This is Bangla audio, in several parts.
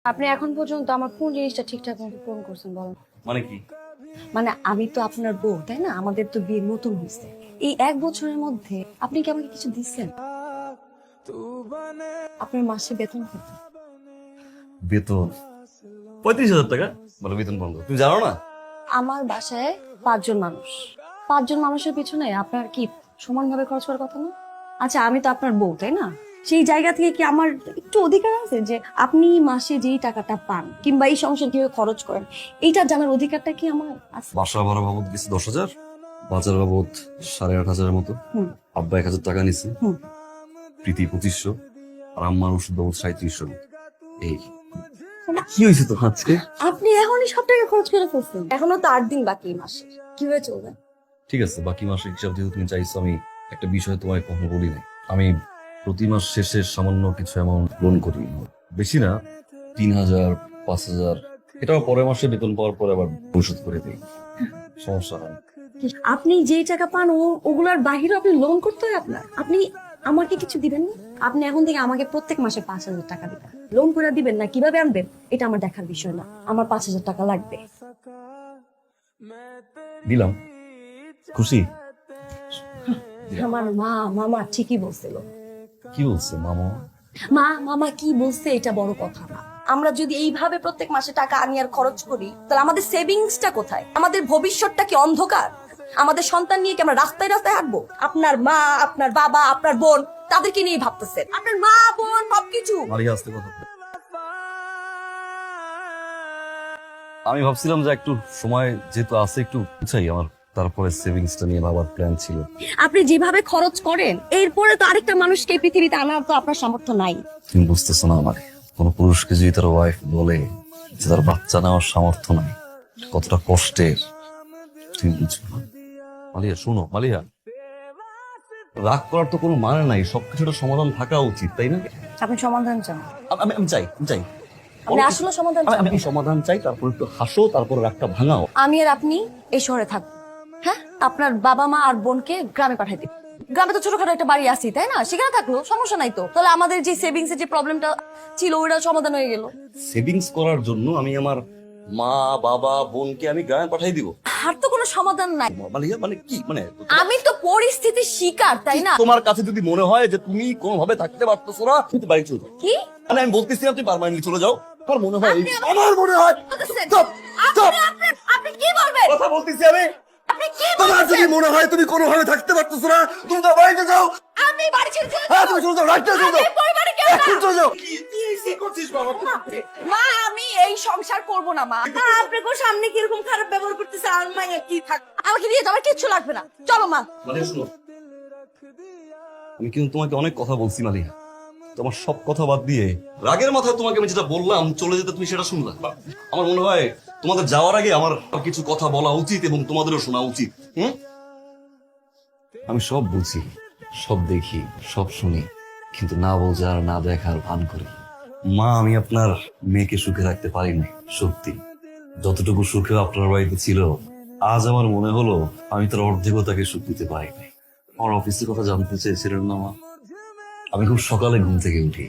আপনি এখন পর্যন্ত আমার কোন জিনিসটা ঠিকঠাক মতো পূরণ করছেন বলেন? মানে কি? মানে আমি তো আপনার বউ, তাই না? আমাদের তো বিয়ে নতুন হয়েছে। এই 1 বছরের মধ্যে আপনি কি আমাকে কিছু দিচ্ছেন? আপনার মাসে বেতন কত? বেতন 35,000 টাকা। বলো বেতন বন্ধ, তুমি জানো না? আমার বাসায় 5 জন মানুষ। 5 জন মানুষের পিছনে আপনার কি সমানভাবে খরচ করার কথা না? আচ্ছা, আমি তো আপনার বউ, তাই না? সেই জায়গা থেকে কি আমার একটু অধিকার আছে যে আপনি মাসে যেই টাকাটা পান কিংবা এই সংসার কিভাবে খরচ করেন এইটা জানার অধিকারটা কি আমার আছে? বাসা ভাড়া বাবদ গেছে 10,000, বাজার বাবদ 8,500 মতো, হুম। আব্বা 1,000 টাকা নিছে, হুম। প্রীতি 2500, আর আম্মার ওষুধ বাবদ 3700। এই কি হয়েছে তো আজকে? আপনি এখনই সব টাকা খরচ করে ফেলছেন। এখনো তো 8 দিন বাকি এই মাসে, কিভাবে চলবে? ঠিক আছে, বাকি মাসের হিসাব যেহেতু তুমি চাইছো, আমি একটা বিষয় তোমায় কখনো বলি নাই। আমি প্রতি মাস শেষে সামান্য কিছু অ্যামাউন্ট লোন করি, বেশি না, 3,000 5,000, এটাও পরের মাসে বেতন পাওয়ার পরে আবার পরিশোধ করে দিই, সমস্যা হয় না। আপনি যেই টাকা পান ওগুলার বাহিরে আপনি লোন করতে হয় আপনার। আপনি আমাকে কিছু দিবেন না? আপনি এখন থেকে আমাকে প্রত্যেক মাসে 5,000 টাকা দিবেন। লোন করে দিবেন না কিভাবে আনবেন এটা আমার দেখার বিষয় না। আমার 5,000 টাকা লাগবে। দিলাম, খুশি? আমার মা মামা ঠিকই বলছিল। কি বলছে মামা? মামা কি বলছে এটা বড় কথা না। আমরা যদি এইভাবে প্রত্যেক মাসে টাকা আনি আর খরচ করি তাহলে আমাদের সেভিংসটা কোথায়? আমাদের ভবিষ্যৎটা কি অন্ধকার? আমাদের সন্তান নিয়ে কি আমরা রাস্তায় রাস্তায় হাঁটবো? আপনার মা, আপনার বাবা, আপনার বোন, তাদেরকে নিয়ে ভাবতেছেন। আপনার মা বোন সবকিছু। মালিয়া আসতে কথা বল। আমি ভাবছিলাম যে একটু সময় যেহেতু আছে একটু চাই আমার, তারপরে সেভিংসটা নিয়ে ভাবার প্ল্যান ছিল। আপনি যেভাবে খরচ করেন এরপরে তো আরেকটা মানুষকে এই পৃথিবীতে আনার তো আপনার সামর্থ্য নাই। তুমি বুঝতেছো না, আমার কোন পুরুষকে যদি তার ওয়াইফ বলে যে তার বাচ্চা নেওয়ার সামর্থ্য নাই, কতটা কষ্টের তুমি বুঝবে না। মালিয়া শোনো, মালিয়া রাগ করার তো কোনো মানে নাই, সবকিছুটা সমাধান থাকা উচিত, তাই না? আপনি সমাধান চান? আমি আমি চাই, আমি চাই, আপনি আসলে সমাধান চান? আমি সমাধান চাই, তারপর একটু হাসো, তারপর রাগটা ভাঙাও। আমি আর আপনি এই শহরে থাকবো, হ্যাঁ? আপনার বাবা মা আর বোনকে গ্রামে পাঠাই দিই। গ্রামে তো ছোটখাটো একটা বাড়ি আছে, তাই না? সেখানে থাকলো সমস্যা নাই তো। তাহলে আমাদের যে সেভিংস এর যে প্রবলেমটা ছিল ওইটা সমাধান হয়ে গেল। সেভিংস করার জন্য আমি আমার মা বাবা বোনকে আমি গ্রামে পাঠিয়ে দিব? আর তো কোনো সমাধান নাই। মালিয়া মানে কি, মানে আমি তো পরিস্থিতির শিকার, তাই না? তোমার কাছে যদি মনে হয় যে তুমি কোনোভাবে থাকতে পারতেছো না, তুমি বাড়ি চলে যাও। কি মানে আমি বলতেছি না তুমি পার্মানেন্টলি চলে যাও, আমার মনে হয় আপনি আমাকে- আমার মনে হয় বলতেছেন? Stop! Stop! আপনি কি বলবেন? কথা বলতেছি আমি। আপনি কি তোমার যদি বলতেছেন? মনে হয় তুমি কোনোভাবে থাকতে পারতেছো না, তুমি তো বাড়িতে যাও। আমি বাড়ি ছেড়ে চলে হ্যাঁ যাবো। তুমি চলে যাও, রাইট চলে যাও, আমি পরিবারে কেউ না। এখন চলে যাও। কি করছিস বাবা? মা, আমি এই সংসার করব না মা। আপনাকে সামনে কিরকম খারাপ ব্যবহার করতেছে আর মাইয়া কি থাক। আমাকে দিয়ে যাবার কিচ্ছু লাগবে না, চলো মা। মালিয়া শোনো, আমি কিন্তু তোমাকে অনেক কথা বলছি মালিয়া, তোমার সব কথা বাদ দিয়ে রাগের মাথায় তোমাকে আমি যেটা বললাম চলে যেতে তুমি সেটা শুনলা। আমার মনে হয় তোমাদের যাওয়ার আগে আমার কিছু কথা বলা উচিত এবং তোমাদেরও শোনা উচিত। আমি সব বুঝি, সব দেখি, সব শুনি, কিন্তু না বোঝার না দেখার ভান করি। মা, আমি আপনার মেয়েকে সুখে রাখতে পারি নাই সত্যি, যতটুকু সুখে আপনার বাড়িতে ছিল আজ আমার মনে হলো আমি তার অর্ধেকও তাকে সুখ দিতে পারি নাই। আমার অফিসের কথা জানতে চেয়েছিলেন না মা? আমি খুব সকালে ঘুম থেকে উঠি,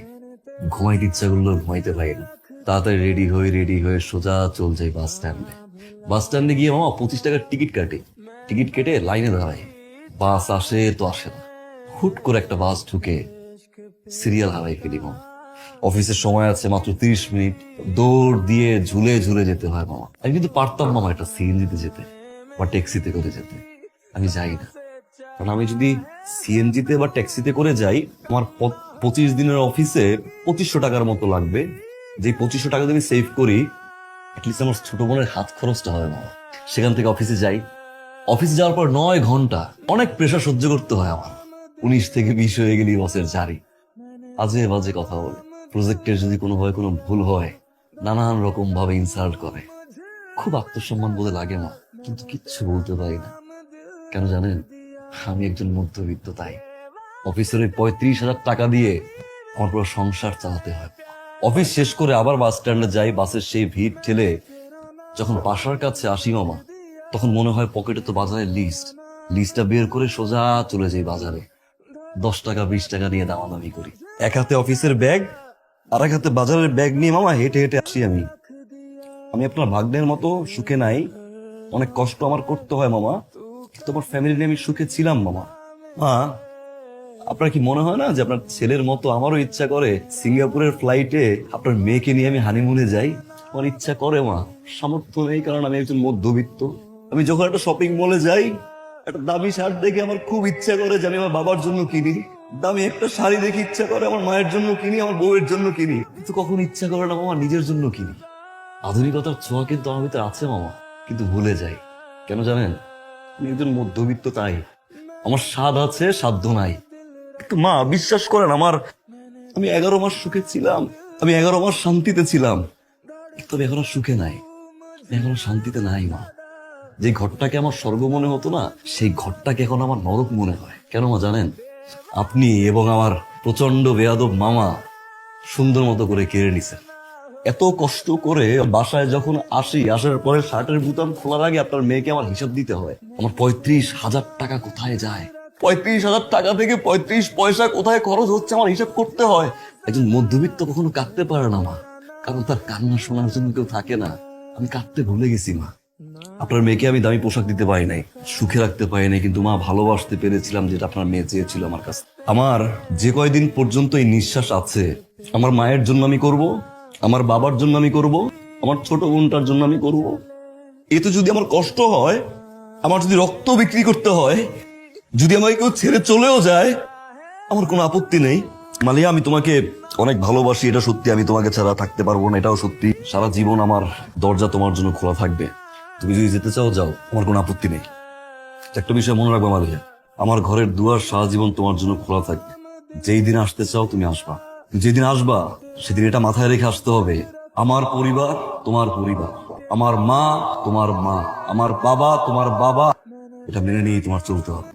ঘুমাইতে ইচ্ছা করলেও ঘুমাইতে পারি না, তাড়াতাড়ি রেডি হয়ে সোজা চল যাই বাস স্ট্যান্ডে। বাস স্ট্যান্ডে গিয়ে মামা 25 টাকার টিকিট কাটে, টিকিট কেটে লাইনে দাঁড়াই, বাস আসে তো আসে না, হুট করে একটা বাস ঢুকে সিরিয়াল হারাই ফেলি মামা। অফিসের সময় আছে মাত্র 30 মিনিট, দৌড় দিয়ে ঝুলে ঝুলে যেতে হয় মামা। আমি কিন্তু পারতাম মামা একটা সিএনজিতে যেতে বা ট্যাক্সিতে করে যেতে, আমি যাই না, কারণ আমি যদি সিএনজিতে বা ট্যাক্সিতে করে যাই আমার 25 দিনের অফিসে 2500 টাকার মতো লাগবে, যে 2500 টাকা যদি সেভ করি অ্যাটলিস্ট আমার ছোট বোনের হাত খরচটা হয় না। সেখান থেকে অফিসে যাই, অফিসে যাওয়ার পর 9 ঘন্টা অনেক প্রেশার সহ্য করতে হয় আমার, 19 থেকে 20 হয়ে গেলি বসের জারি, আজে বাজে কথা বলে, প্রজেক্টের যদি কোনোভাবে কোনো ভুল হয় নানান রকম ভাবে ইনসাল্ট করে, খুব আত্মসম্মান বলে লাগে মা, কিন্তু কিচ্ছু বলতে পারি না। কেন জানেন? আমি একজন মধ্যবিত্ত, তাই অফিসের ওই 35,000 টাকা দিয়ে আমার পুরো সংসার চালাতে হয়। অফিস শেষ করে আবার বাস স্ট্যান্ডে যাই, বাসের সেই ভিড় ঠেলে যখন বাসার কাছে আসি মামা, তখন মনে হয় পকেটে তো বাজারের লিস্টটা বের করে সোজা চলে যাই বাজারে, 10 টাকা 20 টাকা নিয়ে দামাদামি করি। এক হাতে অফিসের ব্যাগ, আর এক হাতে বাজারের ব্যাগ নিয়ে মামা হেঁটে হেঁটে আসি আমি। আমি আপনার ভাগ্নের মতো সুখে নাই, অনেক কষ্ট আমার করতে হয় মামা, কিন্তু আমার ফ্যামিলি নিয়ে আমি সুখে ছিলাম মামা। মা, আপনার কি মনে হয় না যে আপনার ছেলের মতো আমারও ইচ্ছা করে সিঙ্গাপুরের ফ্লাইটে আপনার মেয়েকে নিয়ে আমি হানিমুনে যাই? আমার ইচ্ছা করে মা, সামর্থ্য নেই কারণ আমি একজন মধ্যবিত্ত। আমি যখন একটা শপিং মলে যাই, একটা দামি শার্ট দেখে আমার খুব ইচ্ছা করে যে আমি আমার বাবার জন্য কিনি, দামি একটা শাড়ি দেখে ইচ্ছা করে আমার মায়ের জন্য কিনি, আমার বউয়ের জন্য কিনি, কিন্তু কখন ইচ্ছা করে না মামা নিজের জন্য কিনি। আধুনিকতার ছোঁয়া কিন্তু আমার ভিতরে আছে মামা, কিন্তু ভুলে যাই। কেন জানেন? আমি একজন মধ্যবিত্ত, তাই আমার স্বাদ আছে, সাধ্য নাই। কিন্তু মা বিশ্বাস করেন, আমি 11 মাস সুখে ছিলাম, আমি 11 মাস শান্তিতে ছিলাম, তবে এখন আর সুখে নাই, এখন আর শান্তিতে নাই মা। যে ঘরটাকে আমার স্বর্গ মনে হতো না, সেই ঘরটাকে এখন আমার নরক মনে হয়। কেন মা জানেন? আপনি এবং আমার প্রচন্ড বেয়াদব মামা সুন্দর মতো করে কেড়ে নিছেন। এত কষ্ট করে বাসায় যখন আসি, আসার পরে শার্টের বুতাম খোলার আগে আপনার মেয়েকে আমার হিসাব দিতে হয়। আমার 35,000 টাকা কোথায় যায়, 35,000 টাকা থেকে 35 পয়সা কোথায় খরচ হচ্ছে আমার হিসাব করতে হয়। একজন মধ্যবিত্ত কখনো কাঁদতে পারে না মা, কারণ তার কান্না শোনার জন্য কেউ থাকে না। আমি কাঁদতে ভুলে গেছি মা। আপনার মেয়েকে আমি দামি পোশাক দিতে পারি নাই, সুখে রাখতে পারি নাই, কিন্তু মা ভালোবাসতে পেরেছিলাম যেটা আপনার মেয়ে চেয়েছিল আমার কাছে। আমার যে কয়দিন পর্যন্ত এই নিঃশ্বাস আছে, আমার মায়ের জন্য আমি করব, আমার বাবার জন্য আমি করব, আমার ছোট বোনটার জন্য আমি করব। এতে যদি আমার কষ্ট হয়, আমার যদি রক্ত বিক্রি করতে হয়, যদি আমাকে কেউ ছেড়ে চলেও যায়, আমার কোনো আপত্তি নেই। মালিয়া, আমি তোমাকে অনেক ভালোবাসি, এটা সত্যি। আমি তোমাকে ছাড়া থাকতে পারবো না, এটাও সত্যি। সারা জীবন আমার দরজা তোমার জন্য খোলা থাকবে। তুমি যদি যেতে চাও যাও, আমার কোনো আপত্তি নেই। একটা বিষয় মনে রাখবো মালিয়া, আমার ঘরের দুয়ার সারা জীবন তোমার জন্য খোলা থাকবে। যেই দিন আসতে চাও তুমি আসবা, যেদিন আসবা সেদিন এটা মাথায় রেখে আসতে হবে, আমার পরিবার তোমার পরিবার, আমার মা তোমার মা, আমার বাবা তোমার বাবা, এটা মেনে নিয়েই তোমার চলতে হবে।